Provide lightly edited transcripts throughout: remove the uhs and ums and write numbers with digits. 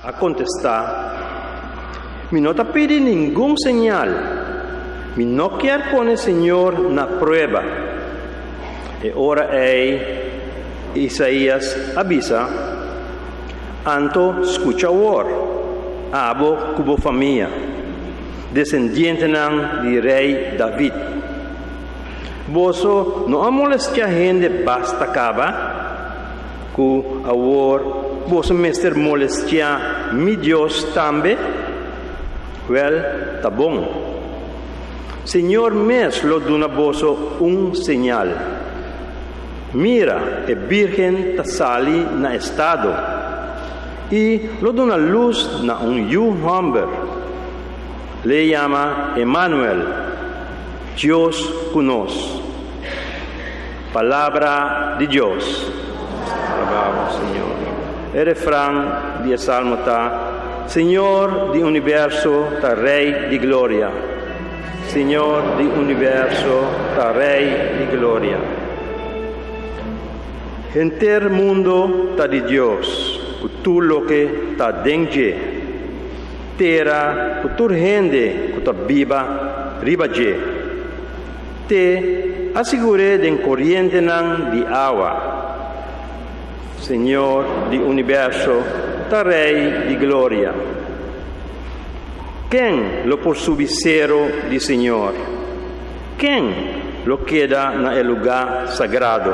a contestar, mi no te pide ningún señal, mi no quiere poner Señor na prueba. E ora Isaías avisa, anto escucha or, abo cubo família, descendiente di rei David. Vosso não a molestia gente basta caba, cu awor vosso mester molestia mi Deus tambe, well, tá bom. Senhor mes lo duna vosso señal. Mira, e virgen ta sali na estado, e lo duna luz na hombre. Le llama Emmanuel, Dios con nos. Palabra de Dios. Alabamos, Señor. El refrán del Salmo está, Señor del universo, ta Rey de gloria. Señor del universo, ta Rey de gloria. Enter mundo ta de Dios, tú lo que ta denge. Terra, tur gente, que viva, ribaje. Te assicuré den corriente nan di agua. Señor di universo, ta Rey di gloria. ¿Quién lo por su visero di Señor? ¿Quién lo queda na el lugar sagrado?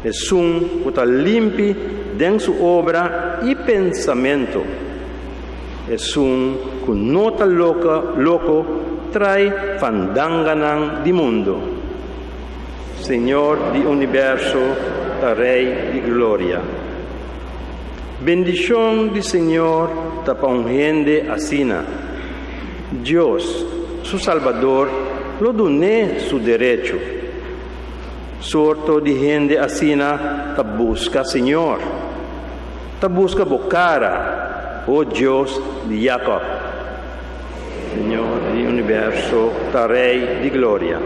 Es un que limpi den su obra y pensamiento. Es un que nota loco trae fandanganan di mundo. Señor di universo, ta Rey di gloria. Bendición di Señor ta pa un gente asina. Dios, su Salvador, lo doné su derecho. Sorto di gente asina ta busca Señor. Ta busca bocara. Oh Dios de Jacob, Señor del universo, ta Rey de gloria.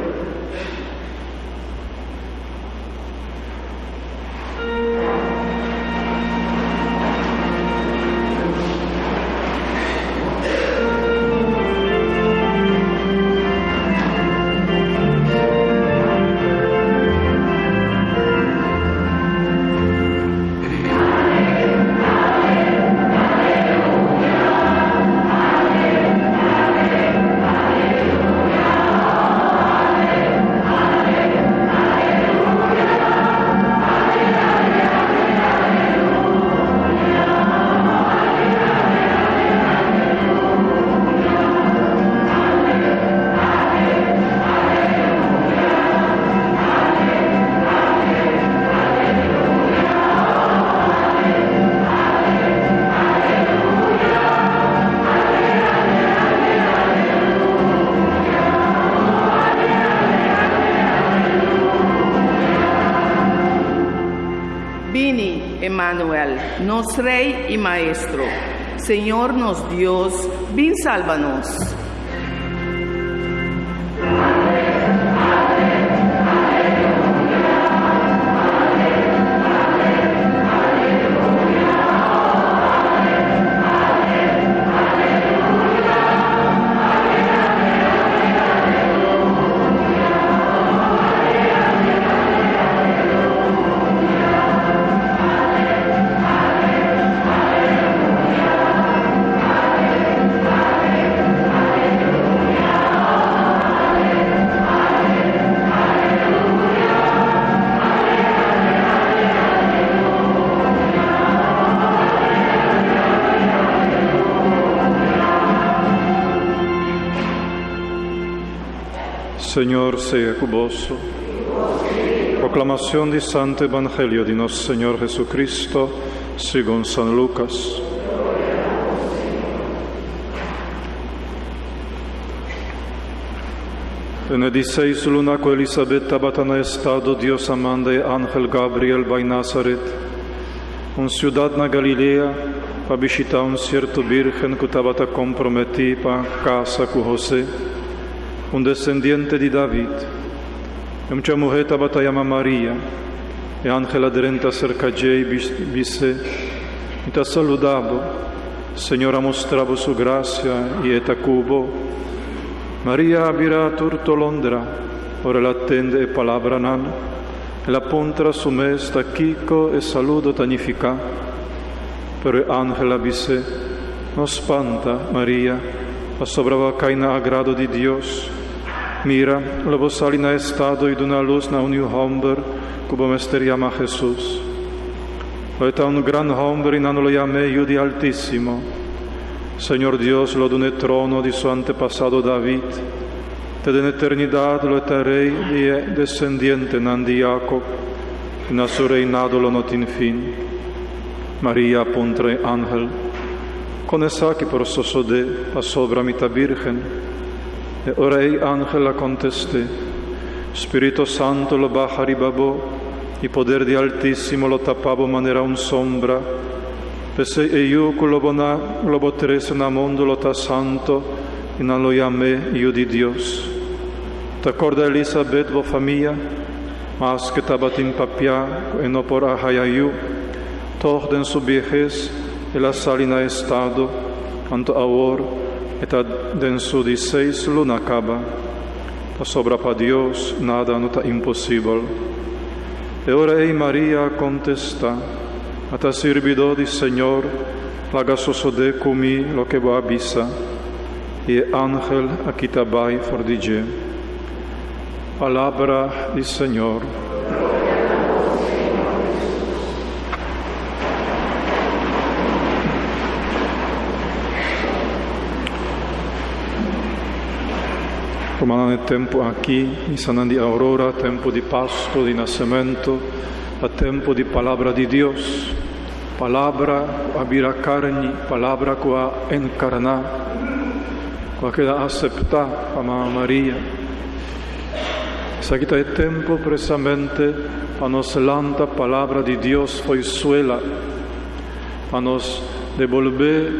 Emmanuel, nos Rey y Maestro, Señor nos Dios, ven sálvanos. Señor sea con vos. Proclamación del Santo Evangelio de nuestro Señor Jesucristo según San Lucas. En el 16 luna con Elisabetta batana estado Dios manda ángel Gabriel va in Nazaret, una ciudad na Galilea, para visitar un cierto virgen que estaba comprometido para casa con José, un descendiente de David. E mucha mujer estaba llama María, e ángel aderente acerca de ella, dice, y te saludaba, Señor ha mostrado su gracia y eta cubo. Maria abira turto Londra, ora l'attende e palabra nan, e la pontra su me sta chico e saludo tanifica. Pero ángel avise, no spanta, Maria, a sobrava caina agrado di Dios. Mira, lo salina estado y de una luz na un hombre, cubo mester llama Jesús. Eta un gran hombre y no lo llamé yo de Altísimo. Señor Dios lo dune trono di su antepasado David. Te en eternidad lo eta rey y descendiente nan di Jacob. Y na su reinado lo not in fin. María pontre ángel. Con esa que por sosode a sobra mita virgen. E ora ei ángel la contesté. Spirito Santo lo baja ribabó. Y poder di Altísimo lo tapavo manera un sombra. Pese e io lo botrese na mondo lo ta santo, y na lo llamé io di Dios. Te acorda Elisabet vo familia, mas que tabat in papia, e no por ahayayu, toch den su viejez, e la salina estado, anto ahor, eta den su 16 luna acaba. Ta sobra pa Dios, nada no ta impossível. E ora ei Maria contesta, a ta servido di Señor, laga sosode cumi lo que va abisa, y ángel aquí tabai fordige. Palabra di Señor. Romana nel tempo aqui, in sanan di aurora, tempo di pasto, di nascimento, a tempo di palabra di Dios, palabra abira carni, palabra qua encarna, qua che da acepta a Mamma Maria. Sa è tempo precisamente a nos lanta palabra di Dios foi suela, a nos devolver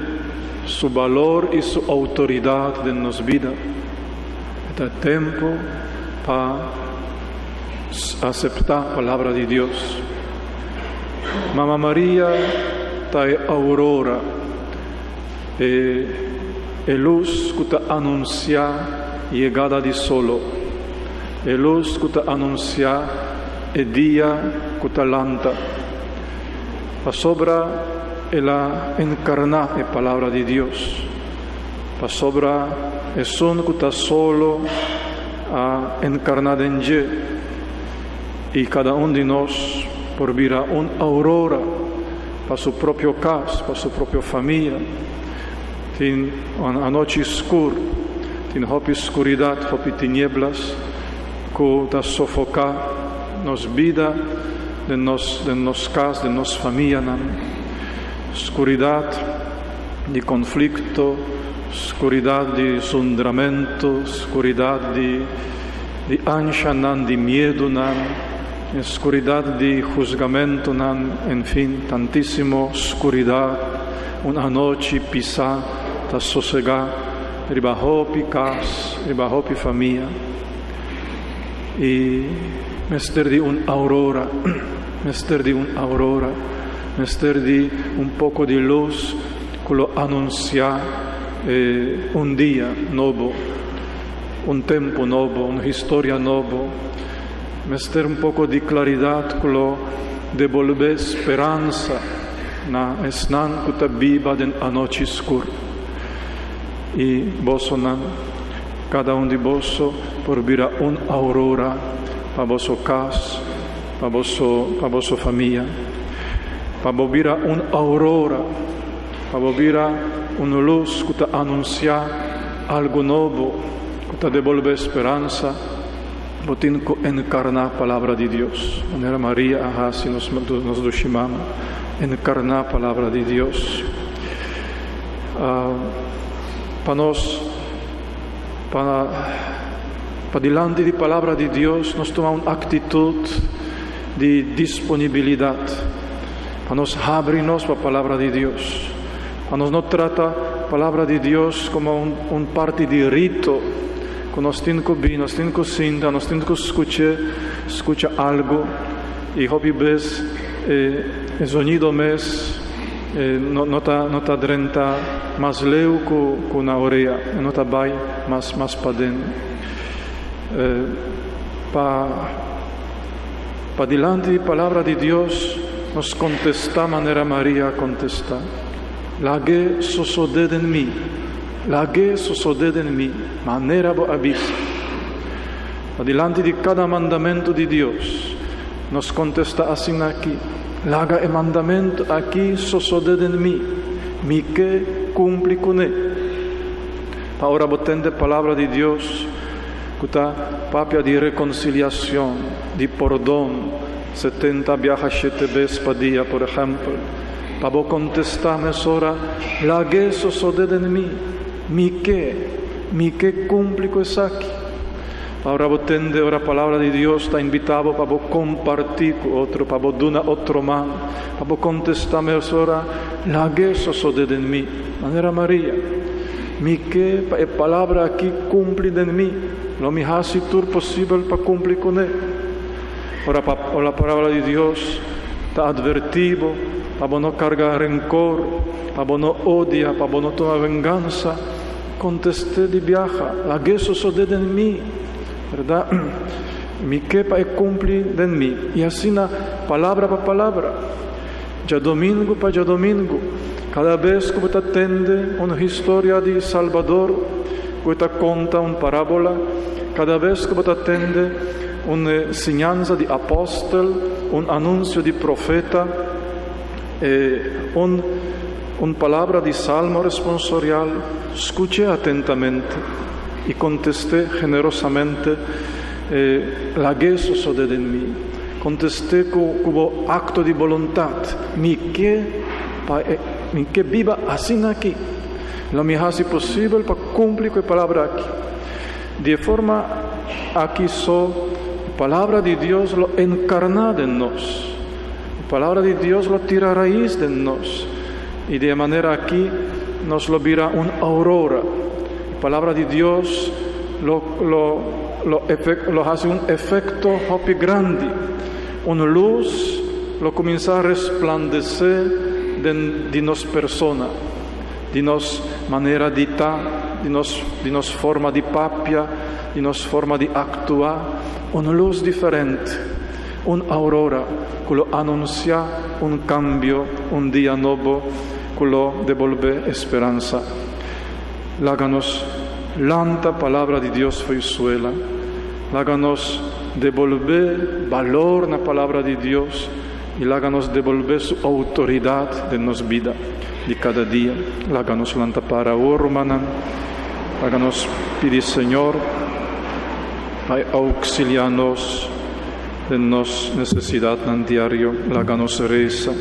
su valor y su autoridad de nos vida. È tempo para aceptar palabra di Dios. Mamma Maria ta è aurora e luz que ta anuncia llegada di solo, e luz que ta anuncia e dia que ta lanta. Pa sobra e la encarna e palabra di Dios. Pa sobra e son que ta solo a encarnada en je. Y cada uno de nos por vira un'aurora para su proprio caso, para su propria famiglia. Tin a noche oscura, tin hopi oscuridad, hopi tinieblas, que da sofocar nos vida de nos cas, de nos famiglia. Oscuridad di conflitto, oscuridad di sondramento, oscuridad di ansia, di miedo, oscuridad di juzgamento, en fin, tantísimo oscuridad, una noche pisata, sosegada, ribahopi casa, ribahopi famiglia. E mester di un'aurora, mester di un'aurora, mester di un poco di luz, che lo annuncia un dia nuovo, un tempo nuovo, una storia nuova. Mester un poco di claridad que lo devolve esperanza na esnan que ta viva den a noche oscura. Y vos nan, cada un de vos por vira aurora pa vosso cas, pa vosso famiglia, pa vira aurora, pa vira luz que ta anuncia algo nuevo, que ta devolve esperanza. Botinko encarna palabra di Dios. Manera Maria, si nos dushimamo, encarna palabra di Dios. Pa delante di palabra di Dios, nos toma una actitud de disponibilidad. Pa nos abrirnos pa palabra di Dios. Pa nos no trata palabra di Dios como un parte di rito. Nos tiene que ver, nos tiene que sentir, nos tiene que escuchar algo. Y hopi ves el sonido mes no ta drenta mas leu cu na oreia, no ta bai mas pa den. Pa dilante di palabra di Dios nos contesta manera Maria contesta. Lage sosoded en mi, manera bo abis. Pa dilante di cada mandamento di Dios nos contesta assim aqui. Laga e mandamento aqui sosoded en mi que cumpli con ele. Pa ora botende palabra di Dios, cuta papia di reconciliación, di perdón, 70 viaja 7 veces pa dia, por ejemplo. Pa bo contestame ora, lage sosoded en mi que cumpli con aqui. Ahora botende ora palabra di Dios sta invitavo pa bo compartir con otro, pa bo duna otro man, pa bo contestame ora, lage sosoded en mi, manera Maria, mi que pa e palabra aquí cumpli en mi, lo mi hasi tur possible pa cumpli con él. Ora la palabra di Dios ta advertivo, pa bo no carga rencor, pa bo no odia, pa bo no toma venganza, contesté di viaja, lage sosoded en mi, ¿verdad? Mi quepa e cumpli en mí. Y así palabra pa palabra, ya domingo pa ya domingo, cada vez que te atende una historia de Salvador, que te conta una parábola, cada vez que te atende una enseñanza de apóstol, un anuncio de profeta, una palabra de salmo responsorial, escuché atentamente y contesté generosamente, lage sosoded en mi. Contesté como acto de voluntad, mi que viva así aquí. Lo mi hace posible para cumplir con la palabra aquí. De forma aquí palabra de Dios lo encarnada en nos. La palabra de Dios lo tira raíz de nos. Y de manera aquí nos lo vira una aurora. La palabra de Dios lo hace un efecto hopi grande. Una luz lo comienza a resplandecer de nos persona, de nos manera de estar, de nos forma de papia, de nos forma de actuar. Una luz diferente, una aurora que lo anuncia un cambio, un día nuevo, que lo devuelve esperanza. Láganos lanta palabra de Dios fuisuela. Láganos devolver valor en la palabra de Dios y láganos devolver su autoridad de nos vida de cada día. Láganos lanta para ormanan. Láganos pedir Señor para auxiliarnos de nos necesidad en diario. Láganos reza.